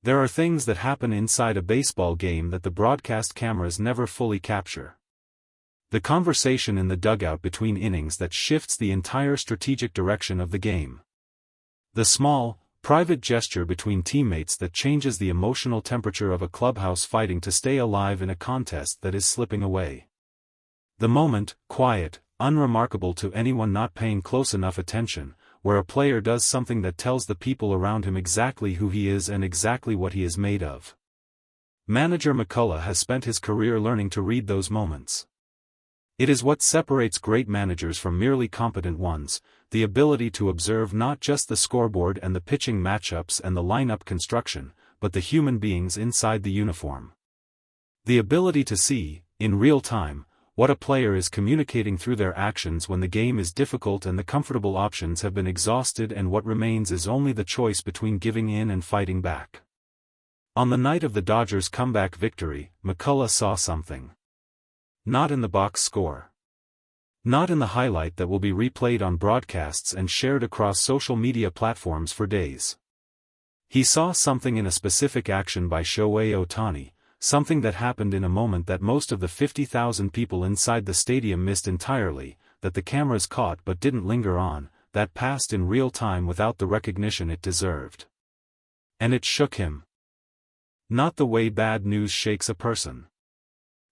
There are things that happen inside a baseball game that the broadcast cameras never fully capture. The conversation in the dugout between innings that shifts the entire strategic direction of the game. The small, private gesture between teammates that changes the emotional temperature of a clubhouse fighting to stay alive in a contest that is slipping away. The moment, quiet, unremarkable to anyone not paying close enough attention, where a player does something that tells the people around him exactly who he is and exactly what he is made of. Manager McCullough has spent his career learning to read those moments. It is what separates great managers from merely competent ones, the ability to observe not just the scoreboard and the pitching matchups and the lineup construction, but the human beings inside the uniform. The ability to see, in real time, what a player is communicating through their actions when the game is difficult and the comfortable options have been exhausted and what remains is only the choice between giving in and fighting back. On the night of the Dodgers' comeback victory, McCullough saw something. Not in the box score. Not in the highlight that will be replayed on broadcasts and shared across social media platforms for days. He saw something in a specific action by Shohei Ohtani, something that happened in a moment that most of the 50,000 people inside the stadium missed entirely, that the cameras caught but didn't linger on, that passed in real time without the recognition it deserved. And it shook him. Not the way bad news shakes a person.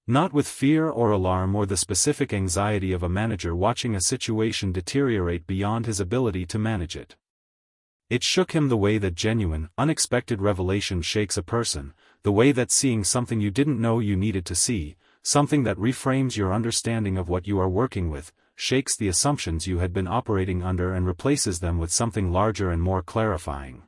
Not with fear or alarm or the specific anxiety of a manager watching a situation deteriorate beyond his ability to manage it. It shook him the way that genuine, unexpected revelation shakes a person, the way that seeing something you didn't know you needed to see, something that reframes your understanding of what you are working with, shakes the assumptions you had been operating under and replaces them with something larger and more clarifying.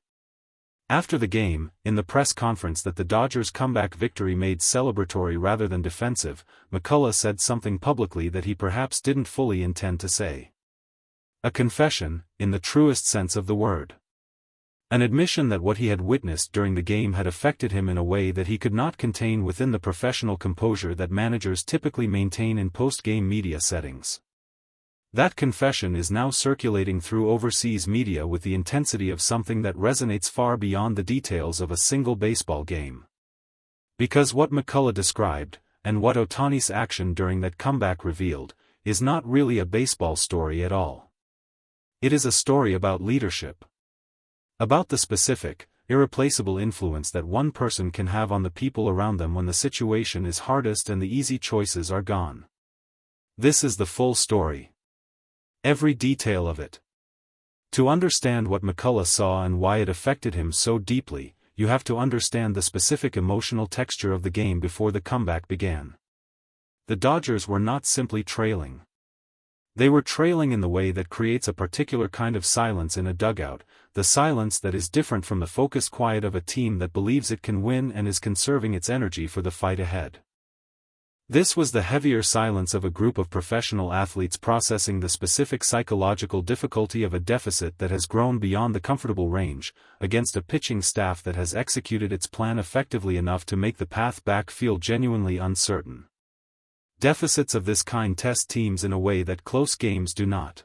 After the game, in the press conference that the Dodgers' comeback victory made celebratory rather than defensive, McCullough said something publicly that he perhaps didn't fully intend to say. A confession, in the truest sense of the word. An admission that what he had witnessed during the game had affected him in a way that he could not contain within the professional composure that managers typically maintain in post-game media settings. That confession is now circulating through overseas media with the intensity of something that resonates far beyond the details of a single baseball game. Because what McCullough described, and what Ohtani's action during that comeback revealed, is not really a baseball story at all. It is a story about leadership. About the specific, irreplaceable influence that one person can have on the people around them when the situation is hardest and the easy choices are gone. This is the full story. Every detail of it. To understand what McCullough saw and why it affected him so deeply, you have to understand the specific emotional texture of the game before the comeback began. The Dodgers were not simply trailing. They were trailing in the way that creates a particular kind of silence in a dugout, the silence that is different from the focused quiet of a team that believes it can win and is conserving its energy for the fight ahead. This was the heavier silence of a group of professional athletes processing the specific psychological difficulty of a deficit that has grown beyond the comfortable range, against a pitching staff that has executed its plan effectively enough to make the path back feel genuinely uncertain. Deficits of this kind test teams in a way that close games do not.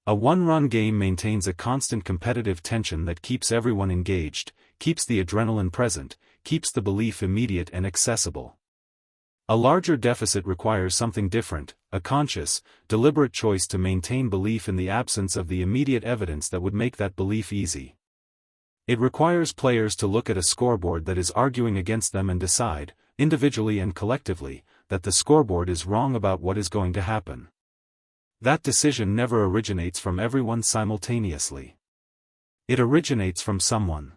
A one-run game maintains a constant competitive tension that keeps everyone engaged, keeps the adrenaline present, keeps the belief immediate and accessible. A larger deficit requires something different, a conscious, deliberate choice to maintain belief in the absence of the immediate evidence that would make that belief easy. It requires players to look at a scoreboard that is arguing against them and decide, individually and collectively, that the scoreboard is wrong about what is going to happen. That decision never originates from everyone simultaneously. It originates from someone.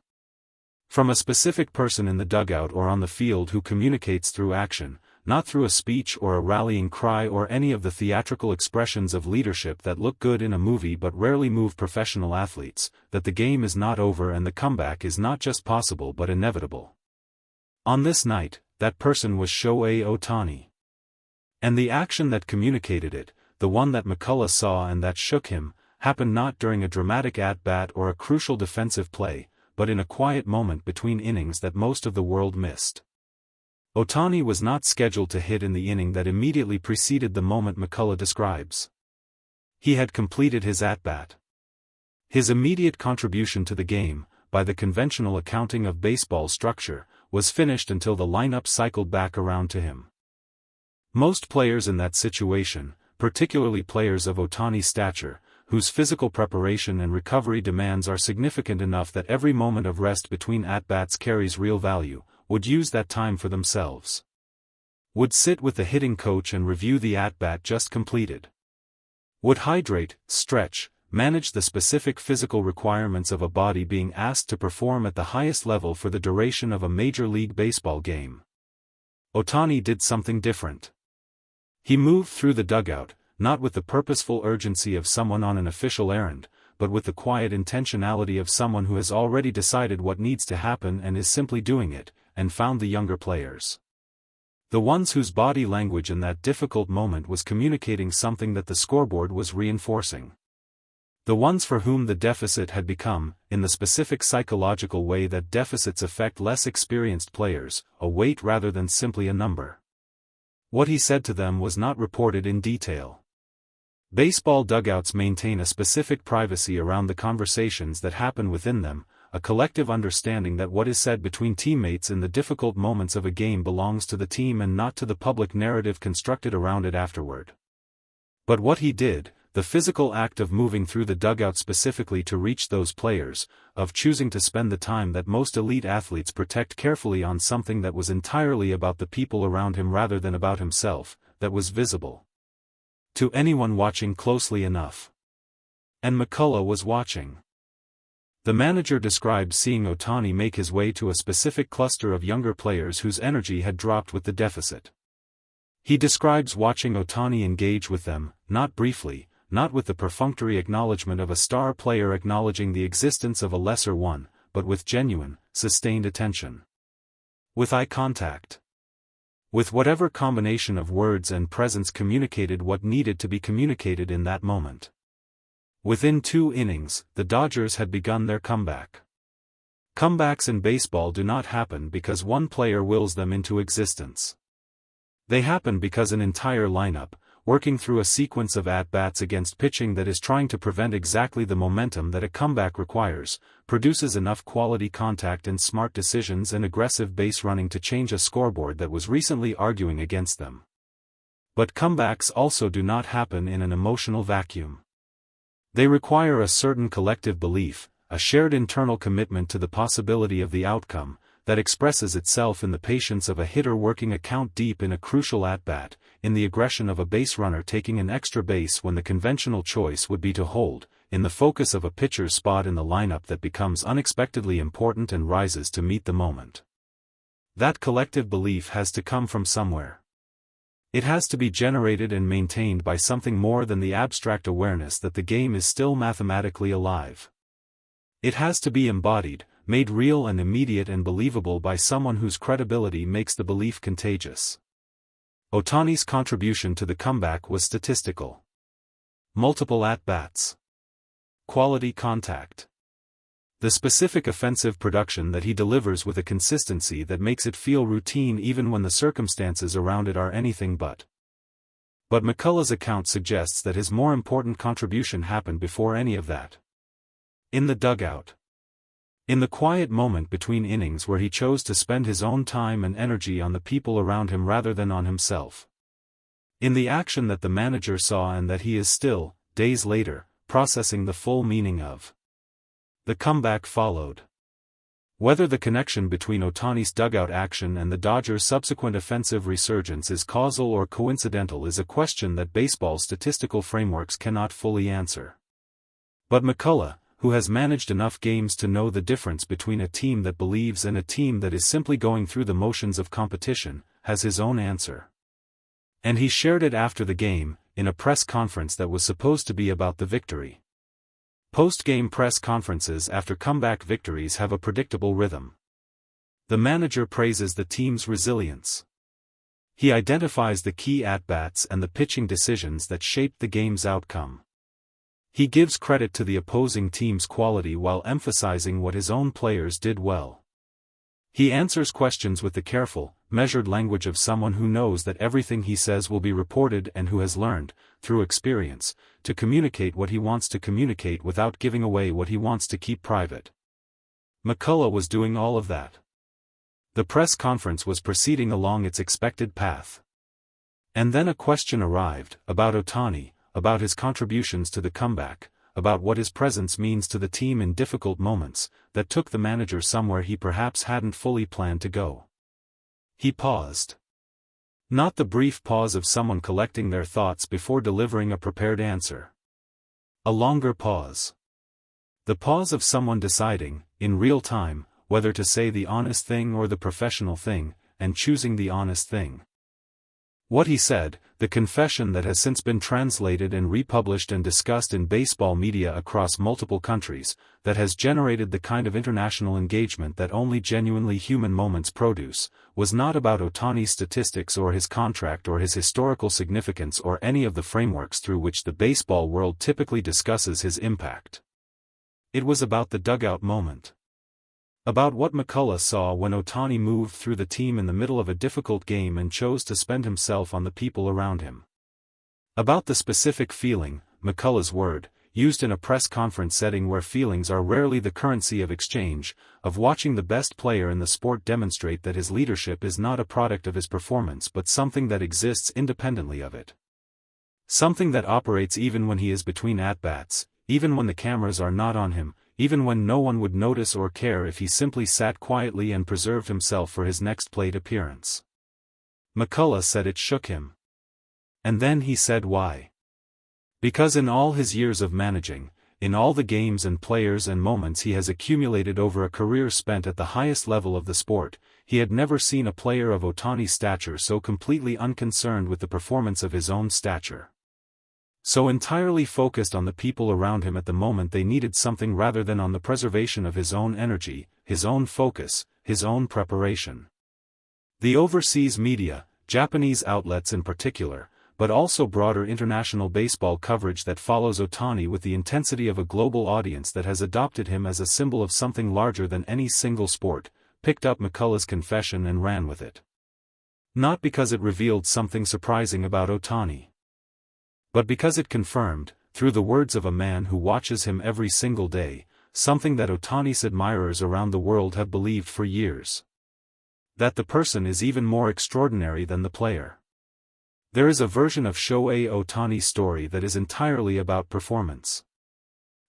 From a specific person in the dugout or on the field who communicates through action, not through a speech or a rallying cry or any of the theatrical expressions of leadership that look good in a movie but rarely move professional athletes, that the game is not over and the comeback is not just possible but inevitable. On this night, that person was Shohei Ohtani. And the action that communicated it, the one that McCullough saw and that shook him, happened not during a dramatic at-bat or a crucial defensive play, but in a quiet moment between innings that most of the world missed. Ohtani was not scheduled to hit in the inning that immediately preceded the moment McCullough describes. He had completed his at-bat. His immediate contribution to the game, by the conventional accounting of baseball structure, was finished until the lineup cycled back around to him. Most players in that situation, particularly players of Ohtani's stature, whose physical preparation and recovery demands are significant enough that every moment of rest between at-bats carries real value, would use that time for themselves. Would sit with the hitting coach and review the at-bat just completed. Would hydrate, stretch, manage the specific physical requirements of a body being asked to perform at the highest level for the duration of a Major League Baseball game. Ohtani did something different. He moved through the dugout, not with the purposeful urgency of someone on an official errand, but with the quiet intentionality of someone who has already decided what needs to happen and is simply doing it, and found the younger players. The ones whose body language in that difficult moment was communicating something that the scoreboard was reinforcing. The ones for whom the deficit had become, in the specific psychological way that deficits affect less experienced players, a weight rather than simply a number. What he said to them was not reported in detail. Baseball dugouts maintain a specific privacy around the conversations that happen within them, a collective understanding that what is said between teammates in the difficult moments of a game belongs to the team and not to the public narrative constructed around it afterward. But what he did, the physical act of moving through the dugout specifically to reach those players, of choosing to spend the time that most elite athletes protect carefully on something that was entirely about the people around him rather than about himself, that was visible to anyone watching closely enough. And McCullough was watching. The manager describes seeing Ohtani make his way to a specific cluster of younger players whose energy had dropped with the deficit. He describes watching Ohtani engage with them, not briefly, not with the perfunctory acknowledgement of a star player acknowledging the existence of a lesser one, but with genuine, sustained attention. With eye contact. With whatever combination of words and presence communicated what needed to be communicated in that moment. Within 2 innings, the Dodgers had begun their comeback. Comebacks in baseball do not happen because one player wills them into existence. They happen because an entire lineup, working through a sequence of at-bats against pitching that is trying to prevent exactly the momentum that a comeback requires, produces enough quality contact and smart decisions and aggressive base running to change a scoreboard that was recently arguing against them. But comebacks also do not happen in an emotional vacuum. They require a certain collective belief, a shared internal commitment to the possibility of the outcome, that expresses itself in the patience of a hitter working a count deep in a crucial at-bat, in the aggression of a base runner taking an extra base when the conventional choice would be to hold, in the focus of a pitcher's spot in the lineup that becomes unexpectedly important and rises to meet the moment. That collective belief has to come from somewhere. It has to be generated and maintained by something more than the abstract awareness that the game is still mathematically alive. It has to be embodied, made real and immediate and believable by someone whose credibility makes the belief contagious. Ohtani's contribution to the comeback was statistical. Multiple at-bats. Quality contact. The specific offensive production that he delivers with a consistency that makes it feel routine even when the circumstances around it are anything but. But McCullough's account suggests that his more important contribution happened before any of that. In the dugout. In the quiet moment between innings where he chose to spend his own time and energy on the people around him rather than on himself. In the action that the manager saw and that he is still, days later, processing the full meaning of. The comeback followed. Whether the connection between Ohtani's dugout action and the Dodgers' subsequent offensive resurgence is causal or coincidental is a question that baseball's statistical frameworks cannot fully answer. But McCullough, who has managed enough games to know the difference between a team that believes and a team that is simply going through the motions of competition, has his own answer. And he shared it after the game, in a press conference that was supposed to be about the victory. Post-game press conferences after comeback victories have a predictable rhythm. The manager praises the team's resilience. He identifies the key at-bats and the pitching decisions that shaped the game's outcome. He gives credit to the opposing team's quality while emphasizing what his own players did well. He answers questions with the careful, measured language of someone who knows that everything he says will be reported and who has learned, through experience, to communicate what he wants to communicate without giving away what he wants to keep private. McCullough was doing all of that. The press conference was proceeding along its expected path. And then a question arrived, about Ohtani, about his contributions to the comeback, about what his presence means to the team in difficult moments, that took the manager somewhere he perhaps hadn't fully planned to go. He paused. Not the brief pause of someone collecting their thoughts before delivering a prepared answer. A longer pause. The pause of someone deciding, in real time, whether to say the honest thing or the professional thing, and choosing the honest thing. What he said, the confession that has since been translated and republished and discussed in baseball media across multiple countries, that has generated the kind of international engagement that only genuinely human moments produce, was not about Ohtani's statistics or his contract or his historical significance or any of the frameworks through which the baseball world typically discusses his impact. It was about the dugout moment. About what McCullough saw when Ohtani moved through the team in the middle of a difficult game and chose to spend himself on the people around him. About the specific feeling, McCullough's word, used in a press conference setting where feelings are rarely the currency of exchange, of watching the best player in the sport demonstrate that his leadership is not a product of his performance but something that exists independently of it. Something that operates even when he is between at-bats, even when the cameras are not on him, even when no one would notice or care if he simply sat quietly and preserved himself for his next plate appearance. McCullough said it shook him. And then he said why. Because in all his years of managing, in all the games and players and moments he has accumulated over a career spent at the highest level of the sport, he had never seen a player of Ohtani's stature so completely unconcerned with the performance of his own stature. So entirely focused on the people around him at the moment they needed something rather than on the preservation of his own energy, his own focus, his own preparation. The overseas media, Japanese outlets in particular, but also broader international baseball coverage that follows Ohtani with the intensity of a global audience that has adopted him as a symbol of something larger than any single sport, picked up McCullough's confession and ran with it. Not because it revealed something surprising about Ohtani, but because it confirmed, through the words of a man who watches him every single day, something that Ohtani's admirers around the world have believed for years. That the person is even more extraordinary than the player. There is a version of Shohei Ohtani's story that is entirely about performance.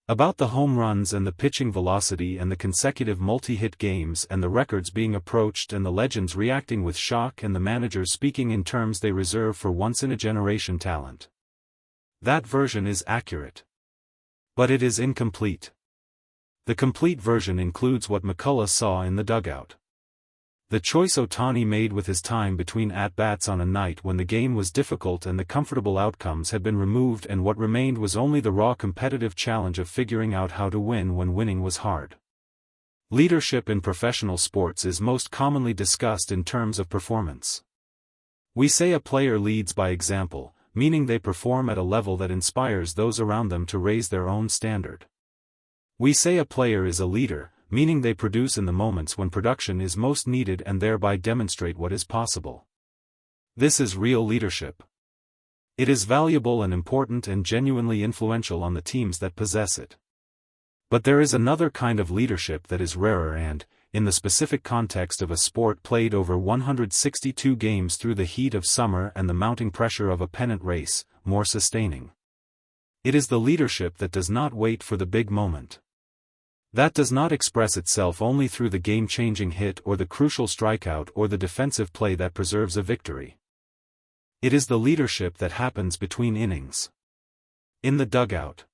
About the home runs and the pitching velocity and the consecutive multi-hit games and the records being approached and the legends reacting with shock and the managers speaking in terms they reserve for once-in-a-generation talent. That version is accurate. But it is incomplete. The complete version includes what McCullough saw in the dugout. The choice Ohtani made with his time between at-bats on a night when the game was difficult and the comfortable outcomes had been removed and what remained was only the raw competitive challenge of figuring out how to win when winning was hard. Leadership in professional sports is most commonly discussed in terms of performance. We say a player leads by example, meaning they perform at a level that inspires those around them to raise their own standard. We say a player is a leader, meaning they produce in the moments when production is most needed and thereby demonstrate what is possible. This is real leadership. It is valuable and important and genuinely influential on the teams that possess it. But there is another kind of leadership that is rarer and, in the specific context of a sport played over 162 games through the heat of summer and the mounting pressure of a pennant race, more sustaining. It is the leadership that does not wait for the big moment. That does not express itself only through the game-changing hit or the crucial strikeout or the defensive play that preserves a victory. It is the leadership that happens between innings. In the dugout.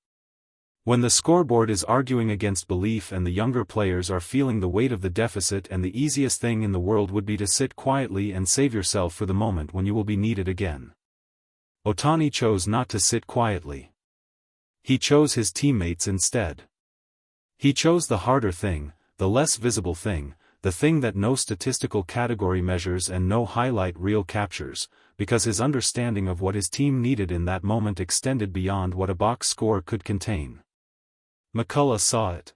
When the scoreboard is arguing against belief and the younger players are feeling the weight of the deficit and the easiest thing in the world would be to sit quietly and save yourself for the moment when you will be needed again. Ohtani chose not to sit quietly. He chose his teammates instead. He chose the harder thing, the less visible thing, the thing that no statistical category measures and no highlight reel captures, because his understanding of what his team needed in that moment extended beyond what a box score could contain. McCullough saw it.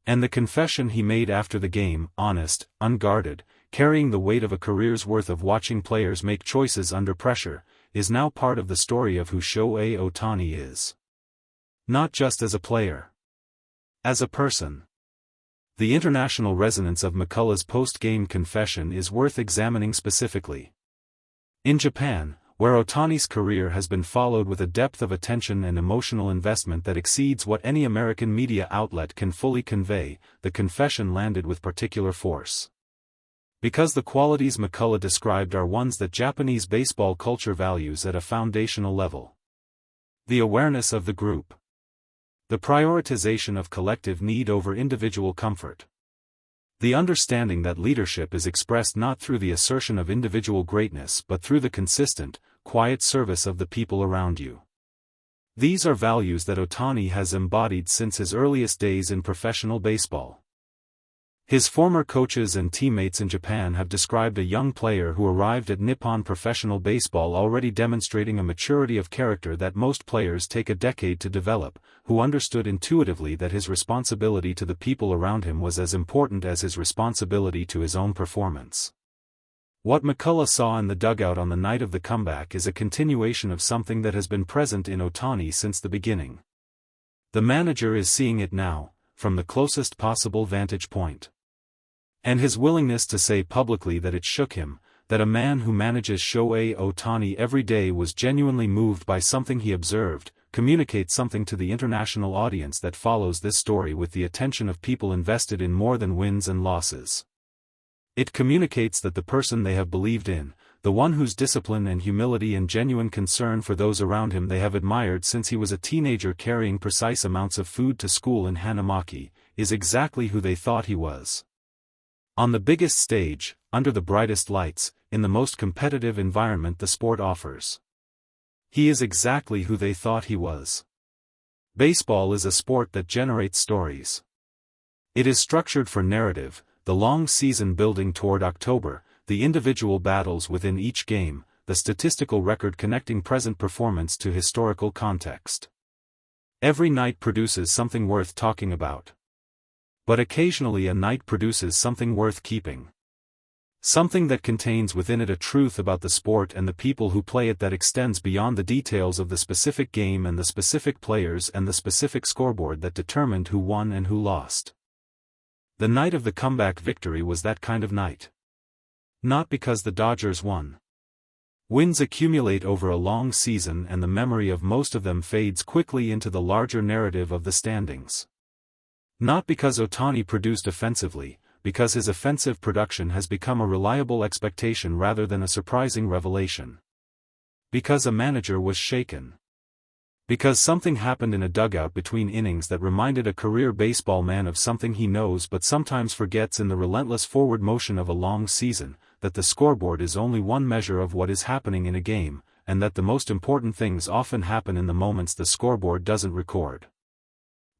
And the confession he made after the game, honest, unguarded, carrying the weight of a career's worth of watching players make choices under pressure, is now part of the story of who Shohei Ohtani is. Not just as a player. As a person. The international resonance of McCullough's post-game confession is worth examining specifically. In Japan, where Ohtani's career has been followed with a depth of attention and emotional investment that exceeds what any American media outlet can fully convey, the confession landed with particular force. Because the qualities McCullough described are ones that Japanese baseball culture values at a foundational level. The awareness of the group. The prioritization of collective need over individual comfort. The understanding that leadership is expressed not through the assertion of individual greatness but through the consistent, quiet service of the people around you. These are values that Ohtani has embodied since his earliest days in professional baseball. His former coaches and teammates in Japan have described a young player who arrived at Nippon professional baseball already demonstrating a maturity of character that most players take a decade to develop, who understood intuitively that his responsibility to the people around him was as important as his responsibility to his own performance. What McCullough saw in the dugout on the night of the comeback is a continuation of something that has been present in Ohtani since the beginning. The manager is seeing it now, from the closest possible vantage point. And his willingness to say publicly that it shook him, that a man who manages Shohei Ohtani every day was genuinely moved by something he observed, communicates something to the international audience that follows this story with the attention of people invested in more than wins and losses. It communicates that the person they have believed in, the one whose discipline and humility and genuine concern for those around him they have admired since he was a teenager carrying precise amounts of food to school in Hanamaki, is exactly who they thought he was. On the biggest stage, under the brightest lights, in the most competitive environment the sport offers. He is exactly who they thought he was. Baseball is a sport that generates stories. It is structured for narrative, the long season building toward October, the individual battles within each game, the statistical record connecting present performance to historical context. Every night produces something worth talking about. But occasionally a night produces something worth keeping. Something that contains within it a truth about the sport and the people who play it that extends beyond the details of the specific game and the specific players and the specific scoreboard that determined who won and who lost. The night of the comeback victory was that kind of night. Not because the Dodgers won. Wins accumulate over a long season and the memory of most of them fades quickly into the larger narrative of the standings. Not because Ohtani produced offensively, because his offensive production has become a reliable expectation rather than a surprising revelation. Because a manager was shaken. Because something happened in a dugout between innings that reminded a career baseball man of something he knows but sometimes forgets in the relentless forward motion of a long season, that the scoreboard is only one measure of what is happening in a game, and that the most important things often happen in the moments the scoreboard doesn't record.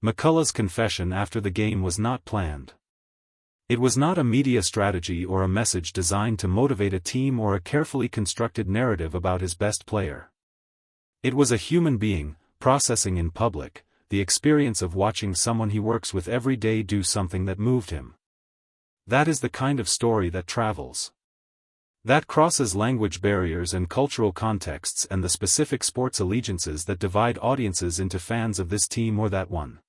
McCullough's confession after the game was not planned. It was not a media strategy or a message designed to motivate a team or a carefully constructed narrative about his best player. It was a human being, processing in public, the experience of watching someone he works with every day do something that moved him. That is the kind of story that travels. That crosses language barriers and cultural contexts and the specific sports allegiances that divide audiences into fans of this team or that one.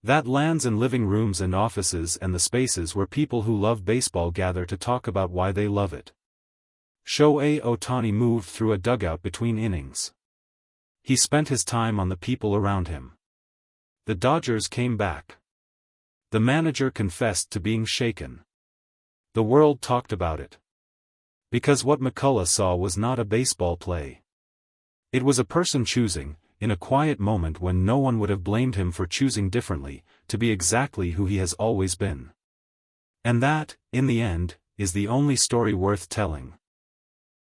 That lands in living rooms and offices and the spaces where people who love baseball gather to talk about why they love it. Shohei Ohtani moved through a dugout between innings. He spent his time on the people around him. The Dodgers came back. The manager confessed to being shaken. The world talked about it. Because what McCullough saw was not a baseball play. It was a person choosing, in a quiet moment when no one would have blamed him for choosing differently, to be exactly who he has always been. And that, in the end, is the only story worth telling.